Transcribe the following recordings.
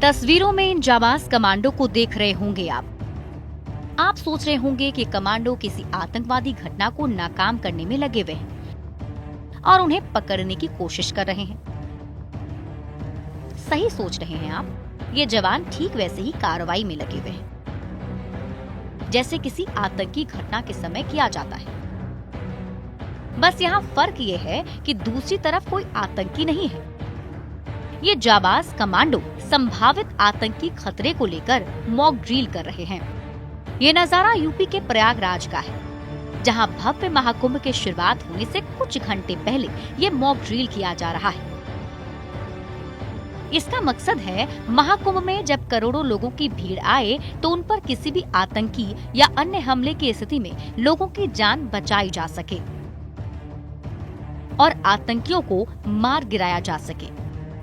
तस्वीरों में इन जाबाज कमांडो को देख रहे होंगे आप सोच रहे होंगे कि कमांडो किसी आतंकवादी घटना को नाकाम करने में लगे हुए हैं और उन्हें पकड़ने की कोशिश कर रहे हैं। सही सोच रहे हैं आप। ये जवान ठीक वैसे ही कार्रवाई में लगे हुए हैं जैसे किसी आतंकी घटना के समय किया जाता है। बस यहाँ फर्क ये है कि दूसरी तरफ कोई आतंकी नहीं है। ये जाबाज कमांडो संभावित आतंकी खतरे को लेकर मॉक ड्रिल कर रहे हैं। ये नजारा यूपी के प्रयागराज का है, जहां भव्य महाकुंभ के शुरुआत होने से कुछ घंटे पहले ये मॉक ड्रिल किया जा रहा है। इसका मकसद है महाकुंभ में जब करोड़ों लोगों की भीड़ आए तो उन पर किसी भी आतंकी या अन्य हमले की स्थिति में लोगों की जान बचाई जा सके और आतंकियों को मार गिराया जा सके।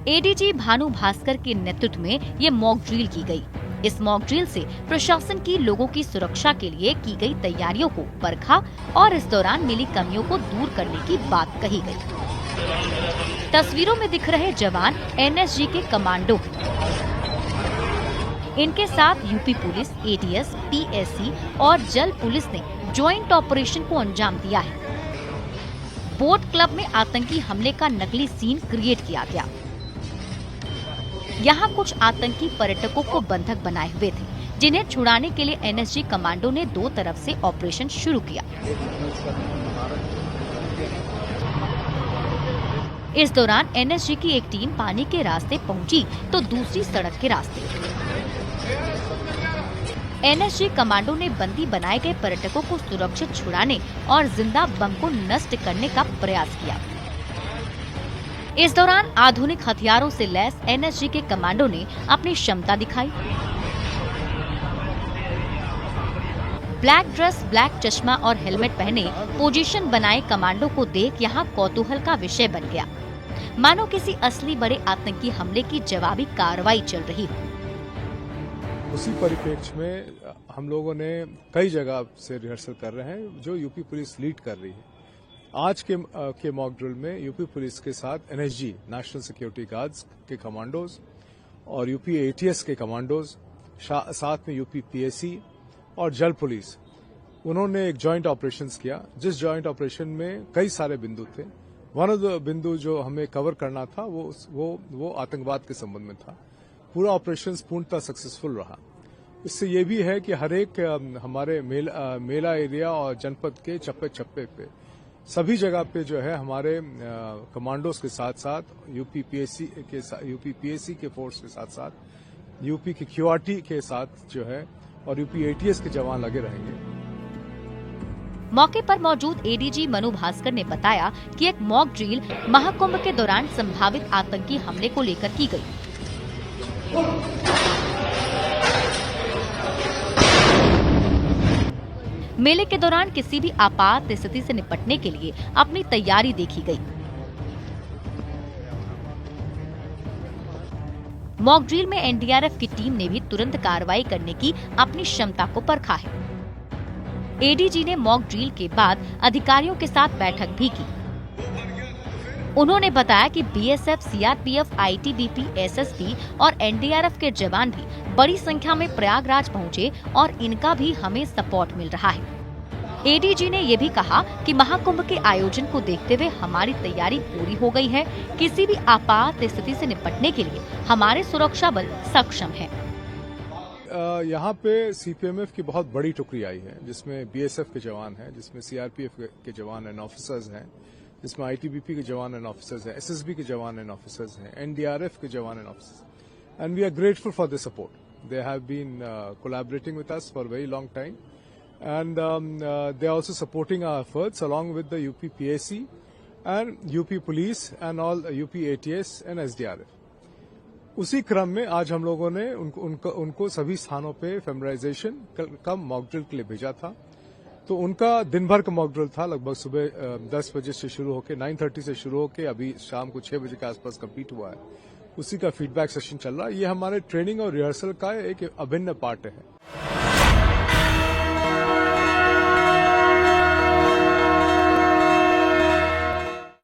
एडीजी भानु भास्कर के नेतृत्व में ये मॉक ड्रिल की गई। इस मॉक ड्रिल से प्रशासन की लोगों की सुरक्षा के लिए की गई तैयारियों को परखा और इस दौरान मिली कमियों को दूर करने की बात कही गई। तस्वीरों में दिख रहे जवान एनएसजी के कमांडो हैं। इनके साथ यूपी पुलिस, एटीएस, पीएसी और जल पुलिस ने ज्वाइंट ऑपरेशन को अंजाम दिया है। बोट क्लब में आतंकी हमले का नकली सीन क्रिएट किया गया। यहाँ कुछ आतंकी पर्यटकों को बंधक बनाए हुए थे, जिन्हें छुड़ाने के लिए एनएसजी कमांडो ने दो तरफ से ऑपरेशन शुरू किया। इस दौरान एनएसजी की एक टीम पानी के रास्ते पहुंची तो दूसरी सड़क के रास्ते। एनएसजी कमांडो ने बंदी बनाए गए पर्यटकों को सुरक्षित छुड़ाने और जिंदा बम को नष्ट करने का प्रयास किया। इस दौरान आधुनिक हथियारों से लैस एनएसजी के कमांडो ने अपनी क्षमता दिखाई। ब्लैक ड्रेस, ब्लैक चश्मा और हेलमेट पहने पोजीशन बनाए कमांडो को देख यहाँ कौतूहल का विषय बन गया, मानो किसी असली बड़े आतंकी हमले की जवाबी कार्रवाई चल रही हो। उसी परिप्रेक्ष्य में हम लोगों ने कई जगह से रिहर्सल कर रहे हैं जो यूपी पुलिस लीड कर रही है। आज के मॉक ड्रिल में यूपी पुलिस के साथ एनएसजी, नेशनल सिक्योरिटी गार्ड्स के कमांडोज और यूपी एटीएस के कमांडोज, साथ में यूपी पीएसी और जल पुलिस, उन्होंने एक जॉइंट ऑपरेशंस किया, जिस जॉइंट ऑपरेशन में कई सारे बिंदु थे। वन ऑफ द बिंदु जो हमें कवर करना था वो आतंकवाद के संबंध में था। पूरा ऑपरेशन पूर्णतः सक्सेसफुल रहा। इससे ये भी है कि हर एक हमारे मेला एरिया और जनपद के चप्पे चप्पे पे सभी जगह पे जो है हमारे कमांडोज के साथ साथ यूपी पीएसी के फोर्स के साथ साथ यूपी के क्यूआरटी के साथ जो है और यूपी एटीएस के जवान लगे रहेंगे। मौके पर मौजूद एडीजी मनु भास्कर ने बताया कि एक मॉक ड्रिल महाकुंभ के दौरान संभावित आतंकी हमले को लेकर की गई। मेले के दौरान किसी भी आपात स्थिति से निपटने के लिए अपनी तैयारी देखी गई। मॉक ड्रिल में एनडीआरएफ की टीम ने भी तुरंत कार्रवाई करने की अपनी क्षमता को परखा है। एडीजी ने मॉक ड्रिल के बाद अधिकारियों के साथ बैठक भी की। उन्होंने बताया कि बीएसएफ, सीआरपीएफ, आईटीबीपी, एसएसबी और एनडीआरएफ के जवान भी बड़ी संख्या में प्रयागराज पहुंचे और इनका भी हमें सपोर्ट मिल रहा है। एडीजी ने ये भी कहा कि महाकुंभ के आयोजन को देखते हुए हमारी तैयारी पूरी हो गई है। किसी भी आपात स्थिति से निपटने के लिए हमारे सुरक्षा बल सक्षम है। यहाँ पे सीपीएमएफ की बहुत बड़ी टुकड़ी आई है, जिसमें बीएसएफ के जवान हैं, जिसमें सीआरपीएफ के जवान एंड ऑफिसर्स हैं, जिसमें आईटीबीपी के जवान एंड ऑफिसर्स हैं, एसएसबी के जवान एंड ऑफिसर्स हैं, एनडीआरएफ के जवान and officers, and we are grateful for the support. They have been collaborating with us for a very long time, and they are also supporting our efforts along with the UP PAC and UP Police and all UP ATS and SDRF. उसी क्रम में आज हम लोगों ने उनको सभी स्थानों पे फेमराइजेशन का मॉक ड्रिल के लिए भेजा था। तो उनका दिन भर का मॉक ड्रिल था, लगभग सुबह 10 बजे से शुरू होकर 9:30 से शुरू होकर अभी शाम को 6 बजे के आसपास कंप्लीट हुआ है। उसी का फीडबैक सेशन चल रहा है। ये हमारे ट्रेनिंग और रिहर्सल का एक अभिन्न पार्ट है।